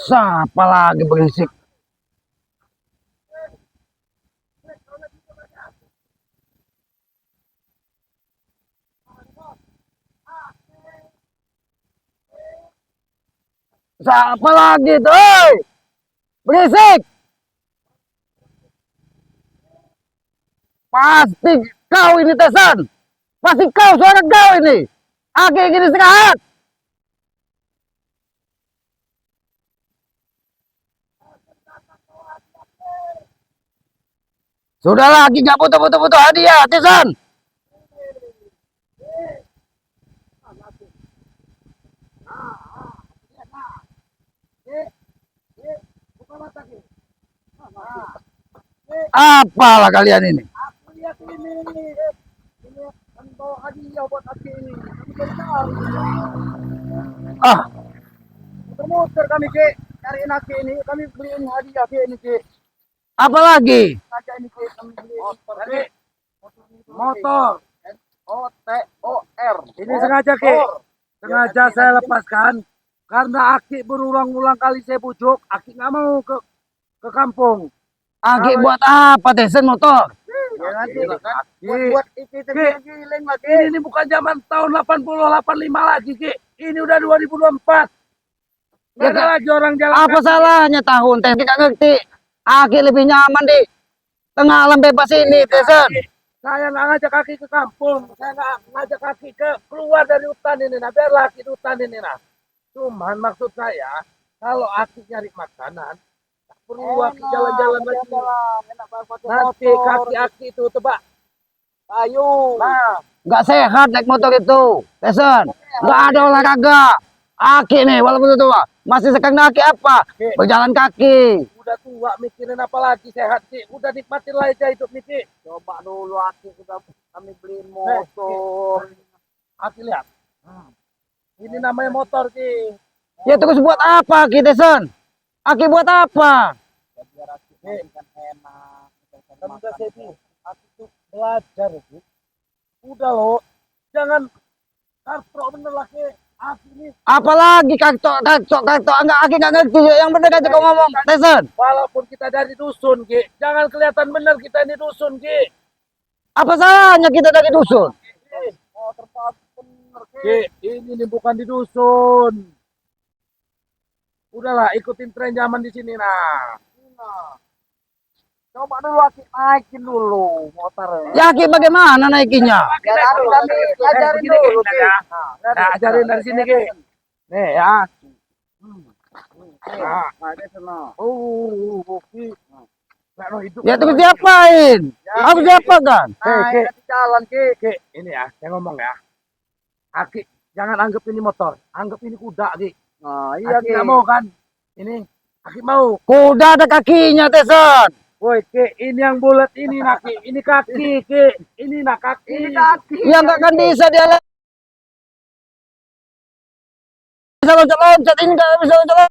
Siapa lagi berisik? Siapa lagi tuh? Oi? Berisik. Pasti kau ini Tesan. Pasti kau suara kau ini. Aki gini istirahat. Sudah lagi nggak butuh hadiah, Tesan. Apalah kalian ini? Aku lihat ini kan bawa hadiah buat aku ini. Kami baru tahu. Ah, Muter-muter kami ke cariin aku ini. Kami beliin hadiah ke ini ke. apa lagi? Ngajak ini ke kami beli motor ke. Motor. MOTOR. Ini sengaja Ki, sengaja saya lepaskan karena Aki berulang-ulang kali saya bujuk, Aki nggak mau ke kampung. Aki buat apa Tesan motor? Ya nanti kan Ki, buat itu giling lagi. ini bukan zaman tahun 80 85 lagi Ki. Ini udah 2024. Nggak ada lagi orang jalan Apa kaki. salahnya tahun teh nggak ngerti. Aki lebih nyaman di tengah alam bebas ini Tesan. Saya nggak ngajak Aki ke kampung, saya nggak ngajak Aki keluar dari hutan ini, nah biarlah Aki di hutan ini nah. Cuman maksud saya, kalau Aki nyari makanan, tak perlu Aki jalan-jalan lagi. Nanti kaki Aki itu tebak Ayo. Nah, Nggak sehat naik motor itu Tesan. Nggak ada olahraga. Aki nih walaupun tua masih sekarang Aki apa? Berjalan kaki. udah tua mikirin apa lagi sehat sih. Udah nikmatin lah aja hidup nih Ki. Coba dulu Aki kita kami beliin motor. Aki lihat. Ini namanya motor Ki. Ya terus buat apa Aki Tesan? Aki buat apa? Biar Aki kan enak. Kan udah saya Ki. Aki tuh belajar Ki. Udah loh. Jangan karpro bener lah Ki. Aki ini Apalagi kaktok enggak Aki nggak ngerti. Yang bener aja kau ngomong Tesan. walaupun kita dari dusun Ki. Jangan kelihatan bener kita ini dusun Ki. Apa salahnya kita dari dusun? Motor bener Ki, ini nih bukan di dusun. Udahlah, ikutin tren zaman di sini nah. Coba dulu Aki naikin dulu motornya. Ya Aki bagaimana naikinya? Ya nanti kami ajarin begini, Ki. dulu Ki. Nah, ajarin dari sini Ki. Nih ya. Nah, Ada sana. Ki. Nggak no hidup. Ya terus diapain? Aku siapa kan? Nah, Ki. ini jalan Ki. Ki, ini ya, saya ngomong ya. Aki, jangan anggap ini motor, anggap ini kuda Ki. Nah, iya Aki Ki. nggak mau kan? Ini, Aki mau. Kuda ada kakinya Tesan. Woi, Ki, ini yang bulat ini nak Ki. Ini kaki, Ki. Ini nak kaki. Ini kaki. Ya nggak akan bisa dia bisa loncat-loncat ini nggak bisa loncat.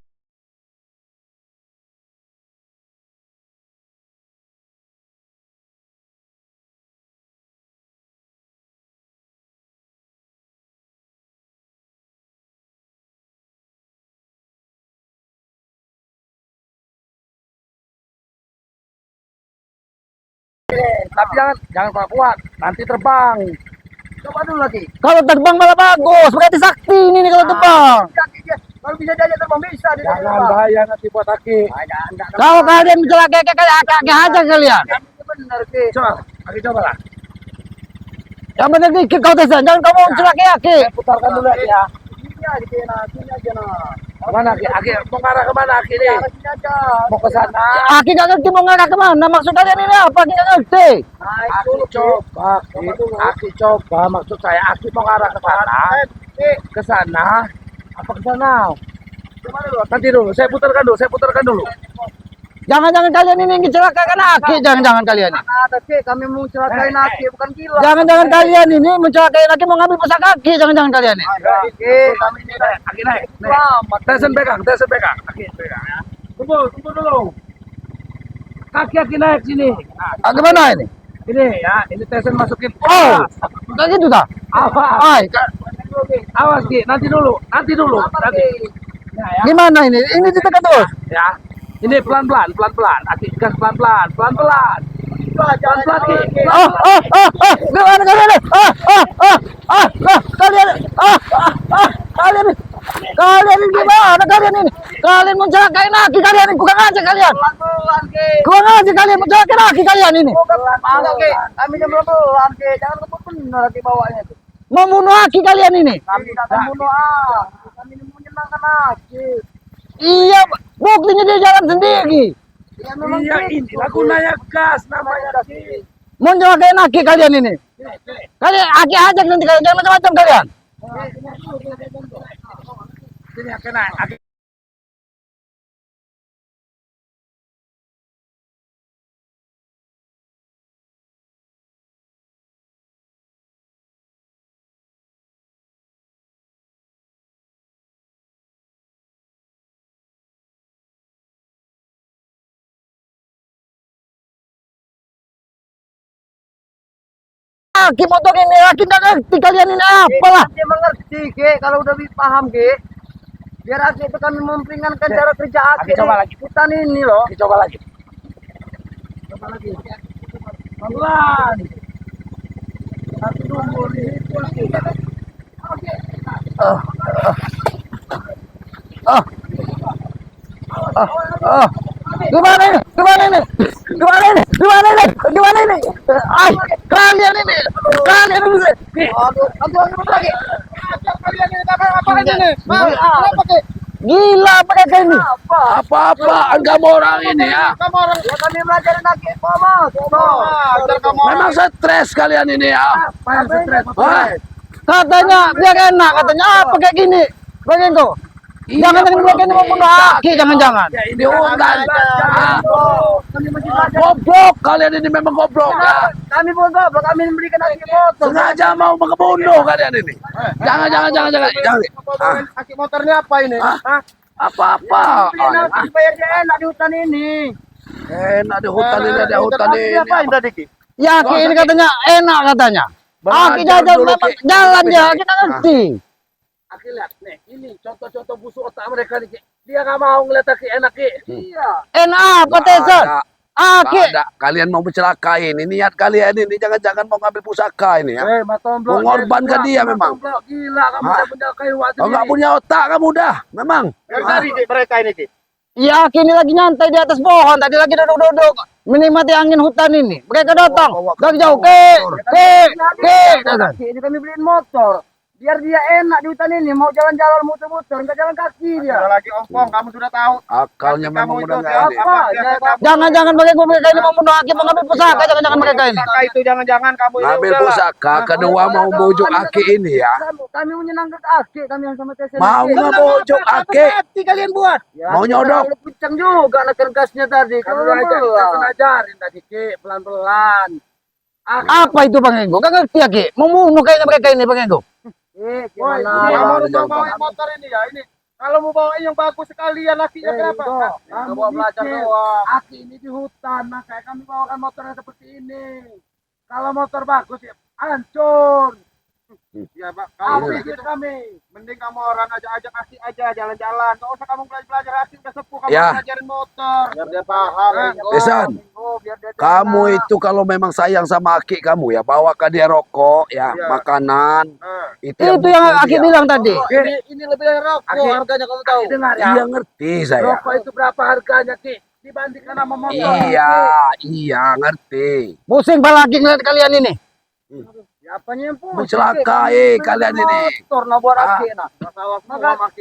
Tapi jangan kuat. Nanti terbang. Coba dulu lagi. Kalau terbang malah bagus, berarti sakti ini nih kalau terbang. Kaki dia. Kalau bisa diajak terbang bisa di Jangan bahaya nanti buat Aki. Kalau kalian mencelakakan kakek aja kalian. Bener Ki. Coba, Aki coba lah. Yang benar dikit kau Tesan, jangan kamu mencelakai Aki. Saya putarkan dulu ya. Sini aja Ki. Nah, sini aja nah. Kemana Aki? Aki mau ngarah kemana Aki nih? Sini aja. Mau ke sana. Aki nggak ngerti mau ngarah kemana. Maksud kalian ini apa? Aki nggak ngerti. Naik Aki dulu Ki. coba, Ki. Aki coba. Maksud saya Aki mau ngarah ke sana. Ke sana. Apa ke sana? Coba dulu. Nanti dulu. Saya putarkan dulu. Jangan-jangan kalian ini mencelakakan Aki. Jangan-jangan kalian. Ada Ki. Kami mau celakain Aki. Bukan gila. Jangan-jangan kalian ini mencelakai Aki mau ngambil pusaka Aki. Jangan-jangan kalian ini. Ada Ki. Kami ini Aki naik. selamat. Tesan pegang. Aki pegang ya. Tunggu dulu. Aki naik sini. Ah, gimana ini? Ini ya, ini Tesan masukin. Oh, nggak gitu dah. Awas. Ay, Awas Ki, nanti dulu. Nanti. ya. Gimana ini? Ini ditekan terus. Ya. Ini pelan-pelan, pelan-pelan. Aki gas pelan-pelan, pelan-pelan. Pelan-pelan Ki. Gimana kalian? Kalian kalian ini gimana kalian ini? Kalian mencelakai Aki kalian ini, bukan aja kalian. Pelan-pelan, Ki. Bukan aja kalian mencelakai Aki kalian ini. Pelan-pelan, Ki. Kami kan pelan-pelan, Ki. Jangan kebut benar Ki bawanya itu. Membunuh Aki kalian ini. Kami tak membunuh Kami menyenangkan Aki. Iya, buktinya dia jalan sendiri. Ya memang Iya, gitu. inilah gunanya gas namanya Ki. Mencelakai Aki kalian ini. Kalian Aki ajak nanti kalian jangan macam-macam kalian. Sini kena. Aki. Aki motor ini, Aki nggak ngerti kalian ini apalah. Dia mengerti, Ki. Kalau udah paham, Ki. Biar Aki itu kami memperingatkan cara kerja Aki. Aki, coba lagi. Hutan ini loh. Aki, coba lagi. Coba lagi. Pelan. Satu dulu itu Aki. Gimana ini? Gimana ini? Gimana ini? Gimana ini? Gimana ini? Ay, kalian ini, kalian ini. Aduh lagi. Kalian ini apa ini? Kenapa, Ki? Gila pakai kayak ini. Apa-apaan kamu orang ini ya? Kamu orang ya kami belajarin Aki, Mas. Memang stres kalian ini ya. Apa stres? Hah? Katanya biar enak, katanya apa kayak gini? Bagian tuh. Jangan jangan biar ini membunuh Aki, jangan-jangan. Ya ini hutan. Kami masih belajar. Goblok, kalian ini memang goblok ya. Kami bodoh, kami memberikan Aki motor. Sengaja mau membunuh kalian ini. Jangan. Aki motornya apa ini? Hah? Apa-apa. Bayar dia enak di hutan ini. Enak di hutan ini, ada hutan ini. Apain tadi, Ki? Ya Aki ini katanya enak katanya. Aki Belajar jajan dulu, memang Ki. jalan dia, kita ngerti. Aki lihat nih, ini contoh-contoh busuk otak mereka nih. Ki. Dia nggak mau ngeliat Aki enak Ki. Iya. Enak apa Teson? Aki. Ada. Kalian mau mencelakai ini. Niat kalian ini jangan-jangan mau ngambil pusaka ini ya. Matomblok. Mengorbankan dia memang. Gila, kamu Hah? udah punya kayu waktu Kau nggak punya otak kamu dah, memang. Dari mereka ini, Ki. Ya Aki ini lagi nyantai di atas pohon, tadi lagi duduk-duduk menikmati angin hutan ini. Mereka datang dari jauh, datang. Ini kami beliin motor. Biar dia enak di hutan ini, mau jalan-jalan muter-muter, nggak jalan kaki dia. Lagi ongkong, kamu sudah tahu. Akalnya memang Kamu udah itu nggak siapa? ada. Jangan-jangan mereka ini membunuh Aki, mengambil pusaka, jangan-jangan mereka ini. Pusaka itu jangan-jangan kamu ini Ngambil udahlah. pusaka, kedua mau bujuk Aki ini ya. Kami menyenangkan Aki, kami yang sama TSN. Mau ngebujuk Aki, Hati kalian buat. mau nyodok. Kencang juga neken gasnya tadi. Kamu Kalau ajarin tadi Ki, pelan-pelan. Apa itu Bang Ego? Gak ngerti Aki, membunuh kayaknya mereka ini Bang Ego. gimana? Kamu Kamu mau bawa motor ini ya ini. Kalau mau bawa yang bagus sekalian lakinya kenapa? Kamu bawa belajar doang. Aki ini di hutan, makanya kami bawakan motornya seperti ini. Kalau motor bagus ya hancur. Ya, Pak. Habis Kamu itu kami. mending kamu orang ajak Aki aja jalan-jalan. Enggak usah kamu belajar Aki udah sepuh kamu Ya. ngajarin motor. Biar dia paham. Desan, kamu itu kalau memang sayang sama Aki kamu ya, bawakan dia rokok ya, Ya. makanan. Itu Itu yang butuh Aki dia. bilang tadi. Ini lebih dari rokok Aki. harganya kamu tahu. Aki dengar ya. Iya ngerti saya. Rokok itu berapa harganya, Ki? Dibandingkan sama motor. Iya ngerti. Pusing pala Aki ngeliat kalian ini. Apanya yang pusing? Mencelakai kalian ini. Motor nah buat Ah. Aki nah.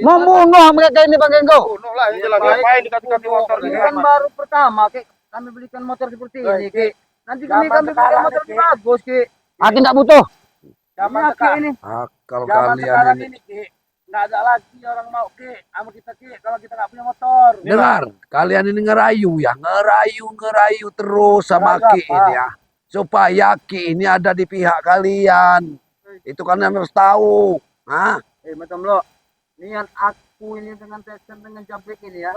Membunuh mereka ini Bang Ego. Bunuh lah itu lagi ngapain dikasih motor Ini ini kan baru pertama, Ki. Kami belikan motor seperti ini, Ki. Nanti kami belikan motor lebih bagus, Ki. Aki tidak butuh. Zaman Ini Aki sekarang, ini. Akal zaman kalian sekarang ini. ini, Ki. Nggak ada lagi orang mau, Ki. Sama kita, Ki. Kalau kita nggak punya motor. Dengar, kalian ini ngerayu ya, ngerayu terus sama Ngerayu Ki apa? ini ya. Supaya Ki ini ada di pihak kalian. Itu kan harus tahu. Hah? Macam lo. Niat aku ini dengan Tessen dengan Jabrik ini ya.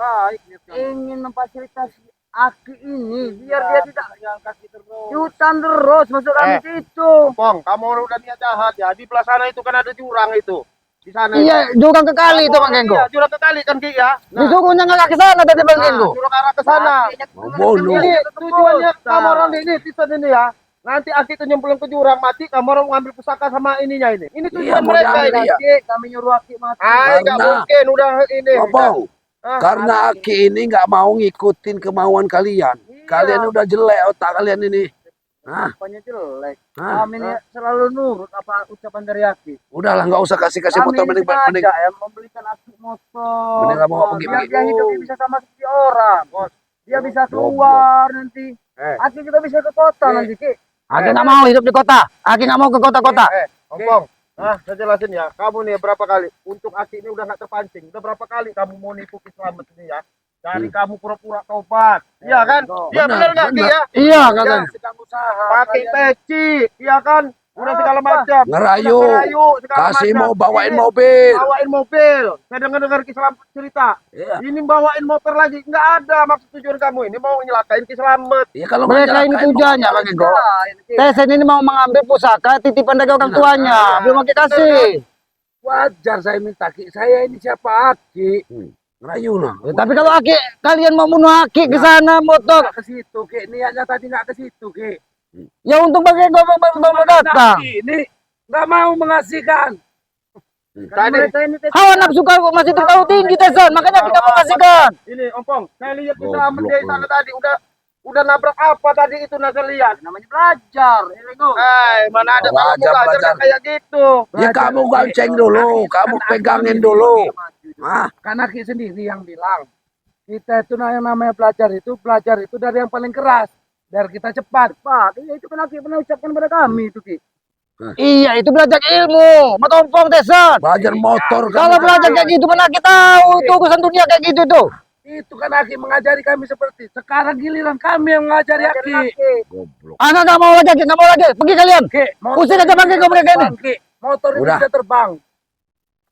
Ingin memfasilitasi Aki ini biar dia tidak yang kaki terus. di hutan terus masuk kami ke itu. Pong, kamu udah niat jahat ya. Di belah sana itu kan ada jurang itu. Di sana. Iya, jurang ke kali itu Bang Genggo. Iya, jurang ke kali kan Ki ya. Disuruhnya nggak ke sana tadi Bang Genggo. Jurang arah ke sana. Mau bunuh. Ini tujuannya kamu orang ini season ini ya. Nanti Aki itu nyemplung ke jurang mati, kamu orang ngambil pusaka sama ininya ini. Ini Iya, tujuan mau mereka diambil ini. dia. Kami nyuruh Aki mati. Ah, nggak Karena- mungkin udah ini. Ngomong. Ah, Karena Aki ini nggak mau ngikutin kemauan kalian. Iya. Kalian udah jelek otak kalian ini. Hah? Apanya jelek. Hah? Kami ini selalu nurut apa ucapan dari Aki. Udahlah nggak usah kasih Kami motor mending sengaja mending. ya membelikan Aki motor. Mending kamu pergi, Biar pergi. dia hidup bisa sama seperti orang. Dia bisa keluar nanti. Aki juga bisa ke kota nanti Ki. Aki nggak mau hidup di kota. Aki nggak mau ke kota-kota. Ompong. Nah, saya jelasin ya. Kamu nih berapa kali untuk Aki ini udah nggak terpancing. Udah berapa kali kamu mau nipu Ki Slamet ini ya? Dari kamu pura-pura tobat. Iya kan? Iya benar nggak Ki ya? Iya kakak. Sedang usaha. Pakai peci, iya kan? Udah segala macam. Ngerayu. Ngerayu, segala Kasih macam. mau bawain Ini mobil. bawain mobil. Saya dengar Ki Slamet cerita. Iya. Ini bawain motor lagi. Nggak ada maksud tujuan kamu ini mau nyelakain Ki Slamet. Iya kalau Mereka ini nyelakain, tujuannya Bang Genggo. Ki. Tesen ini mau mengambil pusaka titipan dari orang tuanya. Belum Aki kasih. Wajar saya minta Ki. Saya ini siapa Aki? ngerayu nah. Ya, tapi kalau Aki kalian mau bunuh Aki ke sana motor. Nggak ke situ Ki. Niatnya tadi nggak ke situ Ki. Ya untuk Bang Genggo baru datang. Aki ini nggak mau mengasihkan. Karena mereka ini Hawa nafsu kau masih terlalu tinggi Tesan. Makanya kita mau kasihkan. Ini Ompong, saya lihat Ki Goblok Slamet dari lu. sana tadi udah nabrak apa tadi itu nah saya lihat. namanya belajar. Ini Go. Mana ada kamu Belajar, belajar belajar. kayak gitu. Ya kamu gonceng dulu, kamu pegangin dulu. Hah? Karena Ki sendiri yang bilang kita itu yang namanya belajar itu dari yang paling keras biar kita cepat. Pak, iya itu kan Aki pernah ucapkan pada kami itu Ki. Iya itu belajar ilmu. Matompong Tesan. Belajar motor Kalau kamu. belajar kayak gitu mana kita tahu itu urusan dunia kayak gitu tuh. Itu kan Aki mengajari kami seperti sekarang giliran kami yang mengajari Aki. Goblok. Anak nggak mau lagi, nggak mau lagi. Pergi kalian. Ki, Usir aja Bang Genggo mereka ini. Ki, motor ini Udah. bisa terbang.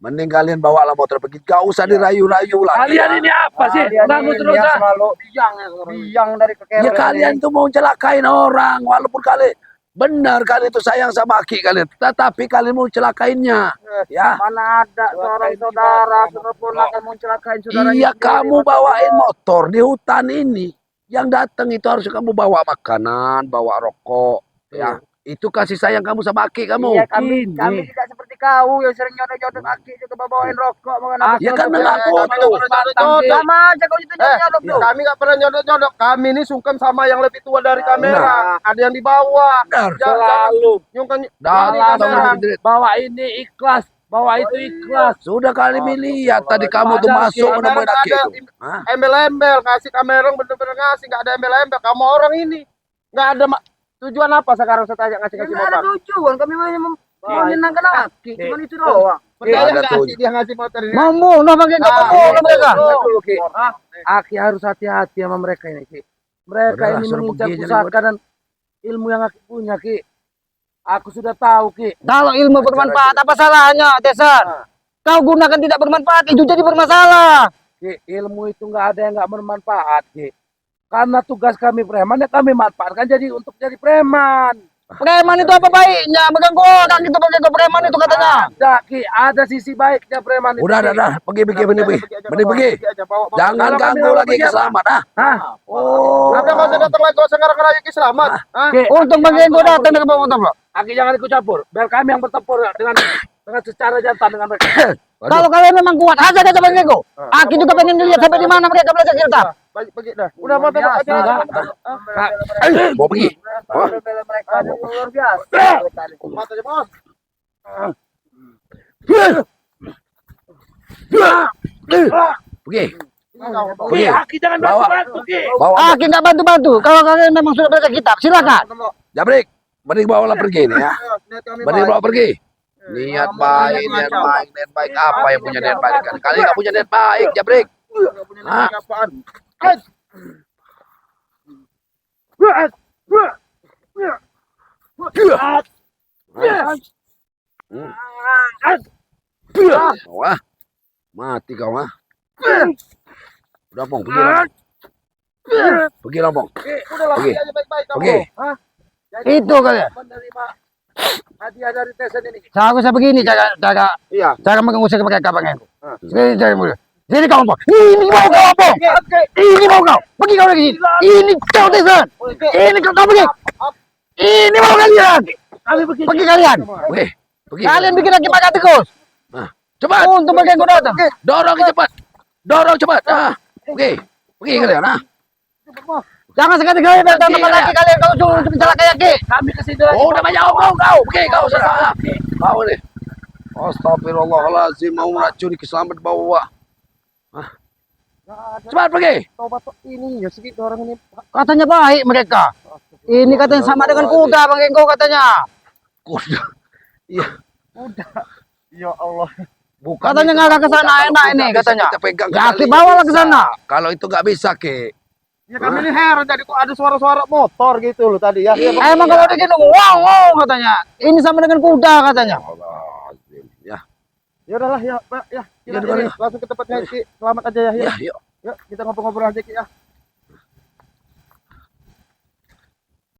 Mending kalian bawalah motor pergi. Gak usah dirayu-rayu lagi. Kalian ini apa sih? Bangun terus ah. selalu biang ya seorang. Biang dari kekerean. Ya kalian tuh mau celakain orang. Walaupun kalian benar kalian itu sayang sama Aki kalian. Tetapi kalian mau celakainnya. Ya. Mana ada seorang saudara pun akan mencelakain saudaranya. Iya sendiri, kamu Mas. bawain motor di hutan ini. Yang datang itu harus kamu bawa makanan, bawa rokok. Ya. Itu kasih sayang kamu sama Aki kamu. Iya, kami tidak seperti kau yang sering nyodok-nyodok Aki juga bawain rokok mengenai. Ya kan dengan aku Sama aja kau itu nyodok tuh. Kami nggak pernah nyodok-nyodok. Kami ini sungkem sama yang lebih tua dari kamera. Ada yang di bawah. benar. Selalu Nyungkem Dalam kamera. bawa ini ikhlas, bawa itu ikhlas. Sudah kali lihat tadi kamu tuh Ada, masuk Ki. menemukan Ada, Aki ada. itu. Hah? Embel-embel ngasih kamera bener-bener ngasih nggak ada embel-embel. Kamu orang ini nggak ada tujuan apa sekarang saya tanya ngasih Tidak ada motor. tujuan, kami hanya menyenangkan Aki, cuma itu doang. Percaya Ada nggak tuh. Aki dia ngasih motor ini? Mau bunuh Bang Genggo, mau bunuh mereka. Dulu, Ki. Aki harus hati-hati sama mereka ini Ki. Mereka Udahlah, ini suruh mengincar pergi aja, pusaka dan ilmu yang Aki punya Ki. Aku sudah tahu Ki. Kalau ilmu bermanfaat apa salahnya Tesan? Kau gunakan tidak bermanfaat itu jadi bermasalah. Ki, ilmu itu nggak ada yang nggak bermanfaat Ki. Karena tugas kami preman ya kami manfaatkan jadi untuk jadi preman. Preman itu apa baiknya? Mengganggu orang itu Bang Genggo preman itu katanya. Ada Ki, ada sisi baiknya preman itu. Udah, Ki. dah. Pergi. Mending pergi. Jangan Kalau kami ganggu mau lagi pergi ke apa? Selamat, ah. Hah? Oh. Udah nggak usah datang lagi, nggak usah ngarang-ngarang Ki Slamet. Hah? Ki, Untung Bang Genggo datang dari bawah motor bro. Aki jangan ikut campur. Biar kami yang bertempur dengan secara jantan dengan mereka. Kalau kalian memang kuat, hajar aja Bang Genggo. Aki juga pengen lihat sampai di mana mereka belajar cerita. Pergi dah. Udah mau tembak aja. Mau pergi. Oh. Bela mereka luar biasa. Mata aja bos. Pergi. Ki, Aki jangan Bawa. bantu-bantu Ki. Bawa. Aki nggak bantu-bantu. Kalau kalian memang sudah belajar kitab, silakan. Jabrik. Mending bawalah pergi nih ya. Mending bawa pergi. Niat baik, niat baik apa yang punya niat baik? Kali nggak punya niat baik, Jabrik. Hah? Wah, mati kau ah. Udah Pong, pergi lah. Pergi lah Pong. Ki, udahlah Pergi. pergi aja baik-baik kamu. Pergi. Hah? Itu kalian. Menerima Hadiah dari Tesen ini. Saya begini cara Iya. mengusir mereka bangku. Ah. Sini mulai. Sini kau apa? Ini mau kau apa? Ini mau kau. Pergi kau lagi. Ini kau Tyson. Ini kau pergi. Ini mau kalian. Kami begini. Pergi kalian. Weh, pergi. Kalian bikin lagi makan tikus. Cepat. Untuk mengganggu datang. Dorong cepat. Dorong cepat. Pergi. Pergi kalian. Jangan sekali-kali datang tempat lagi kalian kau suruh mencelakai Ki. Kami kesini lagi. Oh, udah banyak omong kau. Pergi kau salah. Kau nih. Astagfirullahaladzim, mau meracuni keselamatan bawa. Cepat pergi. Tobat ini ya segitu orang ini. Katanya baik mereka. Ini katanya sama dengan kuda Bang Engko katanya. Kuda. Iya. Ya Allah. Bukan Katanya itu, nggak ke Kuda. sana Kalau enak kuda ini bisa katanya. kita pegang Ya Ki kendalinya bawalah ke bisa. sana. Kalau itu nggak bisa, Ki. Ya kami ini heran tadi kok ada suara-suara motor gitu loh tadi ya. Iya, Emang kalau begini wow katanya. Ini sama dengan kuda katanya. Astagfirullahaladzim. Ya, Ya udahlah ya, Pak, ya. Kita Ya, udah, ini langsung ke tempatnya Ki. Selamat aja ya. ya, Ya. yuk. Yuk, kita ngobrol-ngobrol aja Ki ya.